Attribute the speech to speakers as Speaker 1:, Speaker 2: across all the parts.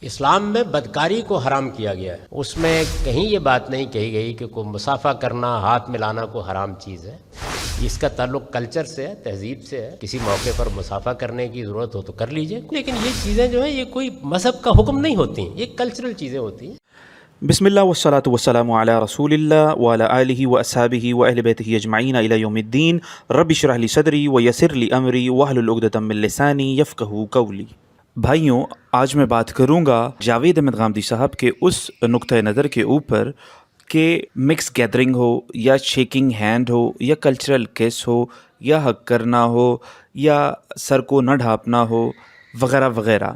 Speaker 1: اسلام میں بدکاری کو حرام کیا گیا ہے، اس میں کہیں یہ بات نہیں کہی گئی کہ کوئی مصافحہ کرنا، ہاتھ ملانا کوئی حرام چیز ہے۔ اس کا تعلق کلچر سے ہے، تہذیب سے ہے۔ کسی موقع پر مصافحہ کرنے کی ضرورت ہو تو کر لیجئے، لیکن یہ چیزیں جو ہیں یہ کوئی مذہب کا حکم نہیں ہوتی، یہ کلچرل چیزیں ہوتی ہیں۔
Speaker 2: بسم اللہ والصلاة والسلام علی رسول اللہ وعلی آلہ واصحابہ واہل بیتہ اجمعین الی یوم الدین۔ رب اشرح لی صدری ویسر لی امری واحلل عقدۃ من لسانی یفقہوا قولی۔ بھائیوں، آج میں بات کروں گا جاوید احمد غامدی صاحب کے اس نقطہ نظر کے اوپر کہ مکس گیدرنگ ہو یا شیکنگ ہینڈ ہو یا کلچرل کس ہو یا حق کرنا ہو یا سر کو نہ ڈھانپنا ہو وغیرہ وغیرہ،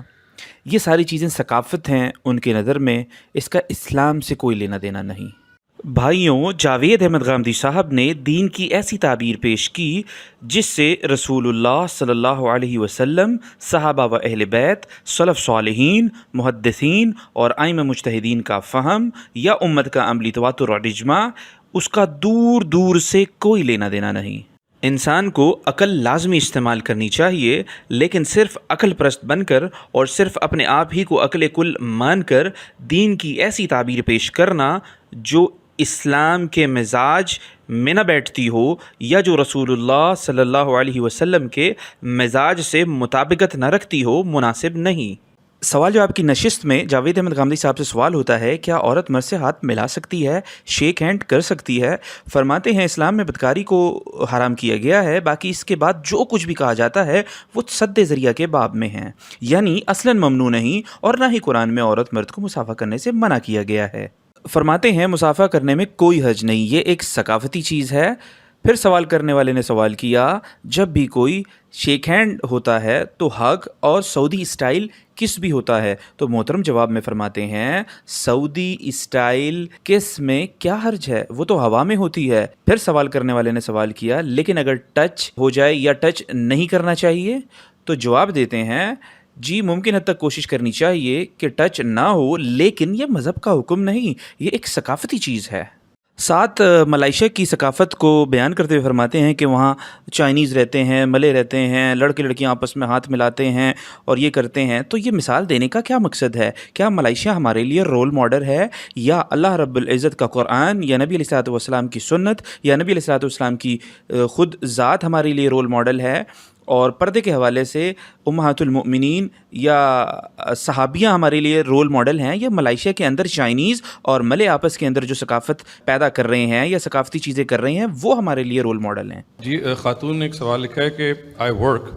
Speaker 2: یہ ساری چیزیں ثقافت ہیں ان کے نظر میں، اس کا اسلام سے کوئی لینا دینا نہیں۔ بھائیوں، جاوید احمد غامدی صاحب نے دین کی ایسی تعبیر پیش کی جس سے رسول اللہ صلی اللہ علیہ وسلم، صحابہ و اہل بیت، سلف صالحین، محدثین اور ائمہ مجتہدین کا فہم یا امت کا عملی تواتر اور اجماع، اس کا دور دور سے کوئی لینا دینا نہیں۔ انسان کو عقل لازمی استعمال کرنی چاہیے، لیکن صرف عقل پرست بن کر اور صرف اپنے آپ ہی کو عقل کل مان کر دین کی ایسی تعبیر پیش کرنا جو اسلام کے مزاج میں نہ بیٹھتی ہو یا جو رسول اللہ صلی اللہ علیہ وسلم کے مزاج سے مطابقت نہ رکھتی ہو، مناسب نہیں۔ سوال جواب کی نشست میں جاوید احمد غامدی صاحب سے سوال ہوتا ہے، کیا عورت مرد سے ہاتھ ملا سکتی ہے، شیک ہینڈ کر سکتی ہے؟ فرماتے ہیں اسلام میں بدکاری کو حرام کیا گیا ہے، باقی اس کے بعد جو کچھ بھی کہا جاتا ہے وہ سد ذریعہ کے باب میں ہیں، یعنی اصلاً ممنوع نہیں، اور نہ ہی قرآن میں عورت مرد کو مصافحہ کرنے سے منع کیا گیا ہے۔ فرماتے ہیں مصافحہ کرنے میں کوئی حرج نہیں، یہ ایک ثقافتی چیز ہے۔ پھر سوال کرنے والے نے سوال کیا، جب بھی کوئی شیک ہینڈ ہوتا ہے تو حق اور سعودی اسٹائل کس بھی ہوتا ہے؟ تو محترم جواب میں فرماتے ہیں سعودی اسٹائل کس میں کیا حرج ہے، وہ تو ہوا میں ہوتی ہے۔ پھر سوال کرنے والے نے سوال کیا، لیکن اگر ٹچ ہو جائے یا ٹچ نہیں کرنا چاہیے؟ تو جواب دیتے ہیں جی ممکن حد تک کوشش کرنی چاہیے کہ ٹچ نہ ہو، لیکن یہ مذہب کا حکم نہیں، یہ ایک ثقافتی چیز ہے۔ ساتھ ملائیشیا کی ثقافت کو بیان کرتے ہوئے فرماتے ہیں کہ وہاں چائنیز رہتے ہیں، ملے رہتے ہیں، لڑکے لڑکیاں آپس میں ہاتھ ملاتے ہیں اور یہ کرتے ہیں۔ تو یہ مثال دینے کا کیا مقصد ہے؟ کیا ملائیشیا ہمارے لیے رول ماڈل ہے، یا اللہ رب العزت کا قرآن یا نبی علیہ الصلوۃ والسلام کی سنت یا نبی علیہ الصلوۃ والسلام کی خود ذات ہمارے لیے رول ماڈل ہے؟ اور پردے کے حوالے سے امہات المؤمنین یا صحابیاں ہمارے لیے رول ماڈل ہیں، یا ملائیشیا کے اندر چائنیز اور ملے آپس کے اندر جو ثقافت پیدا کر رہے ہیں یا ثقافتی چیزیں کر رہے ہیں وہ ہمارے لیے رول ماڈل ہیں؟
Speaker 3: جی، خاتون نے ایک سوال لکھا ہے کہ I work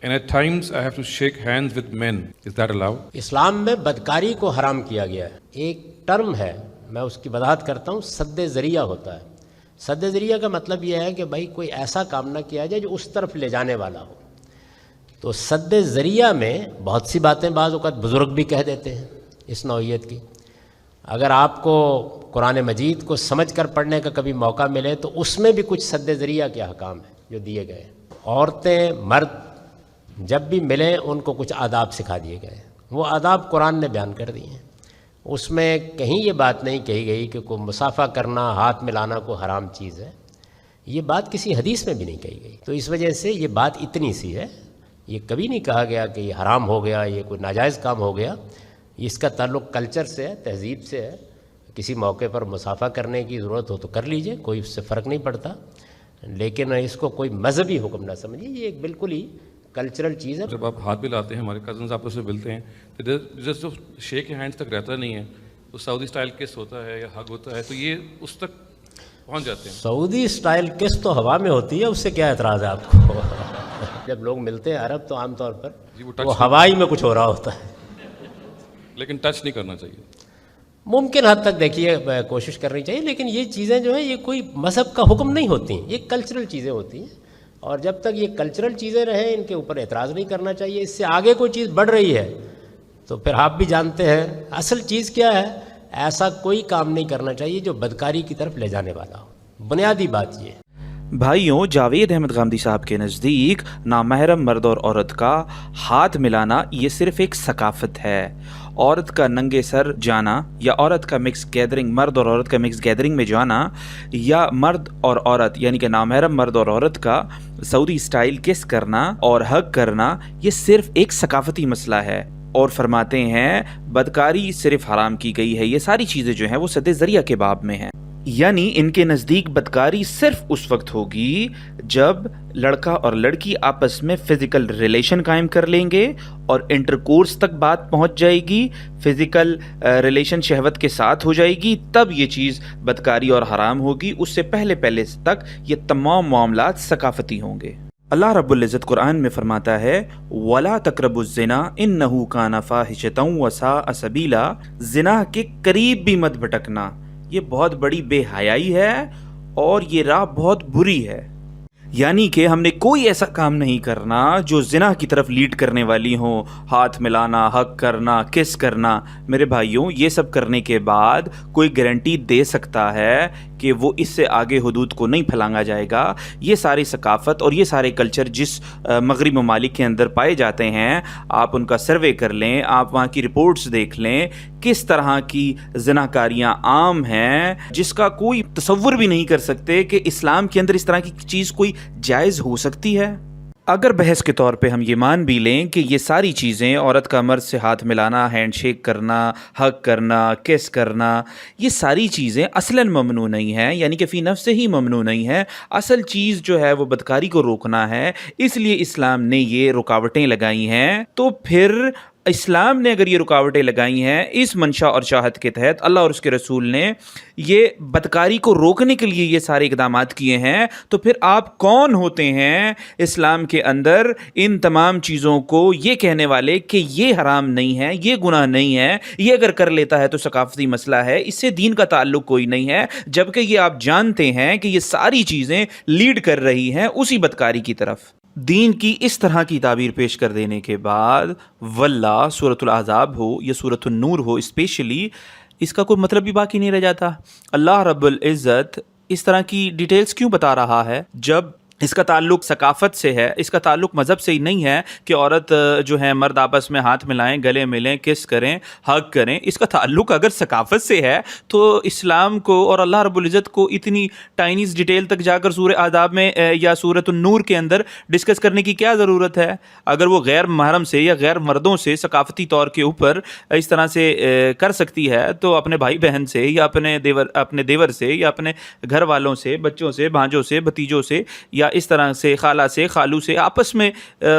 Speaker 3: and at times I have to shake hands with men, is that allowed?
Speaker 1: اسلام میں بدکاری کو حرام کیا گیا ہے۔ ایک ٹرم ہے، میں اس کی وضاحت کرتا ہوں، سد ذریعہ ہوتا ہے۔ سد ذریعہ کا مطلب یہ ہے کہ بھائی کوئی ایسا کام نہ کیا جائے جو اس طرف لے جانے والا ہو۔ تو سد ذریعہ میں بہت سی باتیں بعض اوقات بزرگ بھی کہہ دیتے ہیں اس نوعیت کی۔ اگر آپ کو قرآن مجید کو سمجھ کر پڑھنے کا کبھی موقع ملے تو اس میں بھی کچھ سد ذریعہ کے احکام ہیں جو دیے گئے ہیں۔ عورتیں مرد جب بھی ملیں ان کو کچھ آداب سکھا دیے گئے ہیں، وہ آداب قرآن نے بیان کر دیے ہیں۔ اس میں کہیں یہ بات نہیں کہی گئی کہ کوئی مصافحہ کرنا، ہاتھ ملانا کوئی حرام چیز ہے، یہ بات کسی حدیث میں بھی نہیں کہی گئی۔ تو اس وجہ سے یہ بات اتنی سی ہے، یہ کبھی نہیں کہا گیا کہ یہ حرام ہو گیا، یہ کوئی ناجائز کام ہو گیا۔ اس کا تعلق کلچر سے ہے، تہذیب سے ہے۔ کسی موقع پر مصافحہ کرنے کی ضرورت ہو تو کر لیجئے، کوئی اس سے فرق نہیں پڑتا، لیکن اس کو کوئی مذہبی حکم نہ سمجھیے، یہ ایک بالکل ہی کلچرل چیز ہے۔
Speaker 3: جب آپ ہاتھ ملاتے ہیں، ہمارے کزنز آپس میں ملتے ہیں تو جس جو شیک ہینڈز تک رہتا نہیں ہے، تو سعودی اسٹائل کس ہوتا ہے یا حگ ہوتا ہے، تو یہ اس تک پہنچ جاتے ہیں۔
Speaker 1: سعودی اسٹائل کس تو ہوا میں ہوتی ہے، اس سے کیا اعتراض ہے آپ کو؟ جب لوگ ملتے ہیں عرب تو عام طور پر وہ ہوائی میں کچھ ہو رہا ہوتا ہے،
Speaker 3: لیکن ٹچ نہیں کرنا چاہیے۔
Speaker 1: ممکن حد تک دیکھیے کوشش کرنی چاہیے، لیکن یہ چیزیں جو ہیں یہ کوئی مذہب کا حکم نہیں ہوتی، یہ کلچرل چیزیں ہوتی ہیں، اور جب تک یہ کلچرل چیزیں رہیں ان کے اوپر اعتراض نہیں کرنا چاہیے۔ اس سے آگے کوئی چیز بڑھ رہی ہے تو پھر آپ بھی جانتے ہیں اصل چیز کیا ہے، ایسا کوئی کام نہیں کرنا چاہیے جو بدکاری کی طرف لے جانے والا ہو۔ بنیادی بات یہ ہے۔
Speaker 2: بھائیوں، جاوید احمد غامدی صاحب کے نزدیک نامحرم مرد اور عورت کا ہاتھ ملانا یہ صرف ایک ثقافت ہے۔ عورت کا ننگے سر جانا یا عورت کا مکس گیدرنگ، مرد اور عورت کا مکس گیدرنگ میں جانا، یا مرد اور عورت یعنی کہ نامحرم مرد اور عورت کا سعودی اسٹائل کس کرنا اور حگ کرنا، یہ صرف ایک ثقافتی مسئلہ ہے۔ اور فرماتے ہیں بدکاری صرف حرام کی گئی ہے، یہ ساری چیزیں جو ہیں وہ سد ذریعہ کے باب میں ہیں، یعنی ان کے نزدیک بدکاری صرف اس وقت ہوگی جب لڑکا اور لڑکی آپس میں فزیکل ریلیشن قائم کر لیں گے اور انٹرکورس تک بات پہنچ جائے گی، فزیکل ریلیشن شہوت کے ساتھ ہو جائے گی، تب یہ چیز بدکاری اور حرام ہوگی۔ اس سے پہلے تک یہ تمام معاملات ثقافتی ہوں گے۔ اللہ رب العزت قرآن میں فرماتا ہے وَلَا تَقْرَبُوا الزِّنَا إِنَّهُ كَانَ فَاحِشَةً وَسَاءَ سَبِيلًا، زنا کے قریب بھی مت بھٹکنا، یہ بہت بڑی بے حیائی ہے اور یہ راہ بہت بری ہے۔ یعنی کہ ہم نے کوئی ایسا کام نہیں کرنا جو زنا کی طرف لیڈ کرنے والی ہوں، ہاتھ ملانا، حق کرنا، کس کرنا۔ میرے بھائیوں، یہ سب کرنے کے بعد کوئی گارنٹی دے سکتا ہے کہ وہ اس سے آگے حدود کو نہیں پھلانگا جائے گا؟ یہ ساری ثقافت اور یہ سارے کلچر جس مغربی ممالک کے اندر پائے جاتے ہیں، آپ ان کا سروے کر لیں، آپ وہاں کی رپورٹس دیکھ لیں، کس طرح کی زناکاریاں عام ہیں جس کا کوئی تصور بھی نہیں کر سکتے کہ اسلام کے اندر اس طرح کی چیز کوئی جائز ہو سکتی ہے۔ اگر بحث کے طور پہ ہم یہ مان بھی لیں کہ یہ ساری چیزیں، عورت کا مرد سے ہاتھ ملانا، ہینڈ شیک کرنا، حق کرنا، کس کرنا، یہ ساری چیزیں اصلاً ممنوع نہیں ہیں، یعنی کہ فی نفس ہی ممنوع نہیں ہے، اصل چیز جو ہے وہ بدکاری کو روکنا ہے، اس لیے اسلام نے یہ رکاوٹیں لگائی ہیں۔ تو پھر اسلام نے اگر یہ رکاوٹیں لگائی ہیں اس منشا اور چاہت کے تحت، اللہ اور اس کے رسول نے یہ بدکاری کو روکنے کے لیے یہ سارے اقدامات کیے ہیں، تو پھر آپ کون ہوتے ہیں اسلام کے اندر ان تمام چیزوں کو یہ کہنے والے کہ یہ حرام نہیں ہے، یہ گناہ نہیں ہے، یہ اگر کر لیتا ہے تو ثقافتی مسئلہ ہے، اس سے دین کا تعلق کوئی نہیں ہے، جبکہ یہ آپ جانتے ہیں کہ یہ ساری چیزیں لیڈ کر رہی ہیں اسی بدکاری کی طرف۔ دین کی اس طرح کی تعبیر پیش کر دینے کے بعد واللہ سورۃ الاحزاب ہو یا سورۃ النور ہو اسپیشلی، اس کا کوئی مطلب بھی باقی نہیں رہ جاتا۔ اللہ رب العزت اس طرح کی ڈیٹیلز کیوں بتا رہا ہے جب اس کا تعلق ثقافت سے ہے، اس کا تعلق مذہب سے ہی نہیں ہے کہ عورت جو ہے مرد آپس میں ہاتھ ملائیں، گلے ملیں، کس کریں، حق کریں۔ اس کا تعلق اگر ثقافت سے ہے تو اسلام کو اور اللہ رب العزت کو اتنی ٹائنیز ڈیٹیل تک جا کر سورہ احزاب میں یا سورۃ النور کے اندر ڈسکس کرنے کی کیا ضرورت ہے؟ اگر وہ غیر محرم سے یا غیر مردوں سے ثقافتی طور کے اوپر اس طرح سے کر سکتی ہے تو اپنے بھائی بہن سے یا اپنے دیور سے یا اپنے گھر والوں سے، بچوں سے، بھانجوں سے، بھتیجوں سے یا اس طرح سے خالہ سے، خالو سے آپس میں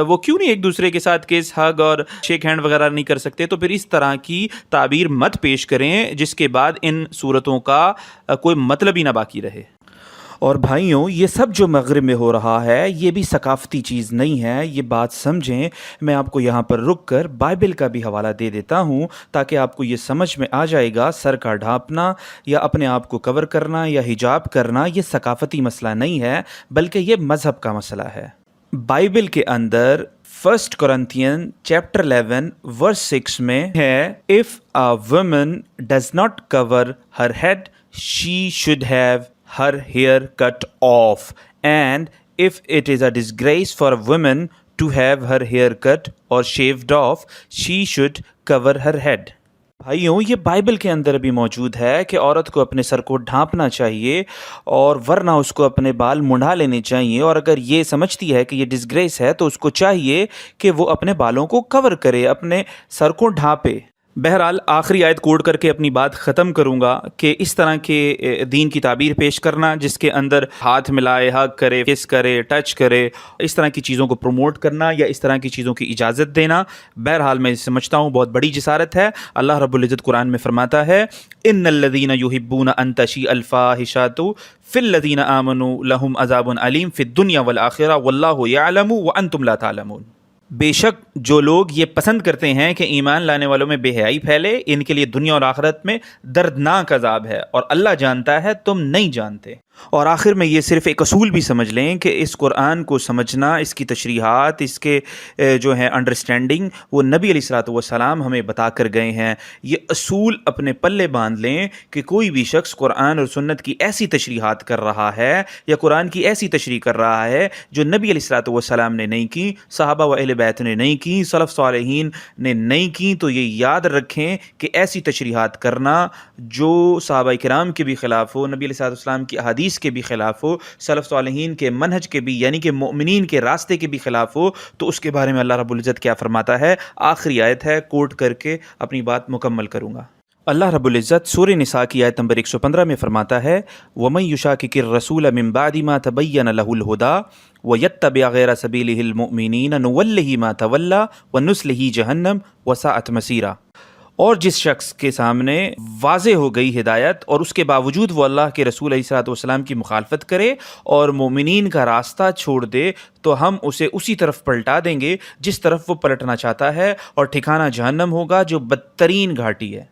Speaker 2: وہ کیوں نہیں ایک دوسرے کے ساتھ کیس، ہگ اور شیک ہینڈ وغیرہ نہیں کر سکتے؟ تو پھر اس طرح کی تعبیر مت پیش کریں جس کے بعد ان صورتوں کا کوئی مطلب ہی نہ باقی رہے۔ اور بھائیوں، یہ سب جو مغرب میں ہو رہا ہے یہ بھی ثقافتی چیز نہیں ہے، یہ بات سمجھیں۔ میں آپ کو یہاں پر رک کر بائبل کا بھی حوالہ دے دیتا ہوں تاکہ آپ کو یہ سمجھ میں آ جائے گا۔ سر کا ڈھانپنا یا اپنے آپ کو کور کرنا یا حجاب کرنا یہ ثقافتی مسئلہ نہیں ہے، بلکہ یہ مذہب کا مسئلہ ہے۔ بائبل کے اندر 1 Corinthians chapter 11 verse 6 میں ہے if a woman does not cover her head she should have her hair cut off, and if it is a disgrace for a woman to have her hair cut or shaved off, she should cover her head. بھائیوں، یہ Bible کے اندر بھی موجود ہے کہ عورت کو اپنے سر کو ڈھانپنا چاہیے اور ورنہ اس کو اپنے بال منڈا لینے چاہیے، اور اگر یہ سمجھتی ہے کہ یہ ڈسگریس ہے تو اس کو چاہیے کہ وہ اپنے بالوں کو کور کرے، اپنے سر کو ڈھانپے۔ بہرحال آخری آیت کوٹ کر کے اپنی بات ختم کروں گا کہ اس طرح کے دین کی تعبیر پیش کرنا جس کے اندر ہاتھ ملائے، حق کرے، کس کرے، ٹچ کرے، اس طرح کی چیزوں کو پروموٹ کرنا یا اس طرح کی چیزوں کی اجازت دینا، بہرحال میں سمجھتا ہوں بہت بڑی جسارت ہے۔ اللہ رب العزت قرآن میں فرماتا ہے ان الذین یحبون ان تشیء الفاحشۃ فی الذین آمنوا لہم عذاب علیم فی الدنیا والآخرہ واللہ یعلم وانتم لا تعلمون۔ بے شک جو لوگ یہ پسند کرتے ہیں کہ ایمان لانے والوں میں بے حیائی پھیلے، ان کے لیے دنیا اور آخرت میں دردناک عذاب ہے، اور اللہ جانتا ہے تم نہیں جانتے۔ اور آخر میں یہ صرف ایک اصول بھی سمجھ لیں کہ اس قرآن کو سمجھنا، اس کی تشریحات، اس کے جو ہے انڈرسٹینڈنگ، وہ نبی علیہ الصلوۃ والسلام ہمیں بتا کر گئے ہیں۔ یہ اصول اپنے پلے باندھ لیں کہ کوئی بھی شخص قرآن اور سنت کی ایسی تشریحات کر رہا ہے یا قرآن کی ایسی تشریح کر رہا ہے جو نبی علیہ الصلوۃ والسلام نے نہیں کی، صحابہ و اہل بیت نے نہیں کی، کی سلف صالحین نے نہیں کی تو یہ یاد رکھیں کہ ایسی تشریحات کرنا جو صحابہ کرام کے بھی خلاف ہو، نبی علیہ السلام کی احادیث کے بھی خلاف ہو، سلف صالحین کے منہج کے بھی یعنی کہ مؤمنین کے راستے کے بھی خلاف ہو، تو اس کے بارے میں اللہ رب العزت کیا فرماتا ہے؟ آخری آیت ہے، کوٹ کر کے اپنی بات مکمل کروں گا۔ اللہ رب العزت سورہ نساء کی آیت نمبر 115 میں فرماتا ہے وَمَن يُشَاقِقِ الرَّسُولَ مِن بَعْدِ مَا تَبَيَّنَ لَهُ الْهُدَىٰ وَيَتَّبِعْ غَيْرَ سَبِيلِ الْمُؤْمِنِينَ نُوَلِّهِ مَا تَوَلَّىٰ وَنُصْلِهِ جَهَنَّمَ وَسَاءَتْ مَصِيرًا۔ اور جس شخص کے سامنے واضح ہو گئی ہدایت اور اس کے باوجود وہ اللہ کے رسول علیہ الصلوۃ والسلام کی مخالفت کرے اور مومنین کا راستہ چھوڑ دے تو ہم اسے اسی طرف پلٹا دیں گے جس طرف وہ پلٹنا چاہتا ہے، اور ٹھکانہ جہنم ہوگا جو بدترین گھاٹی ہے۔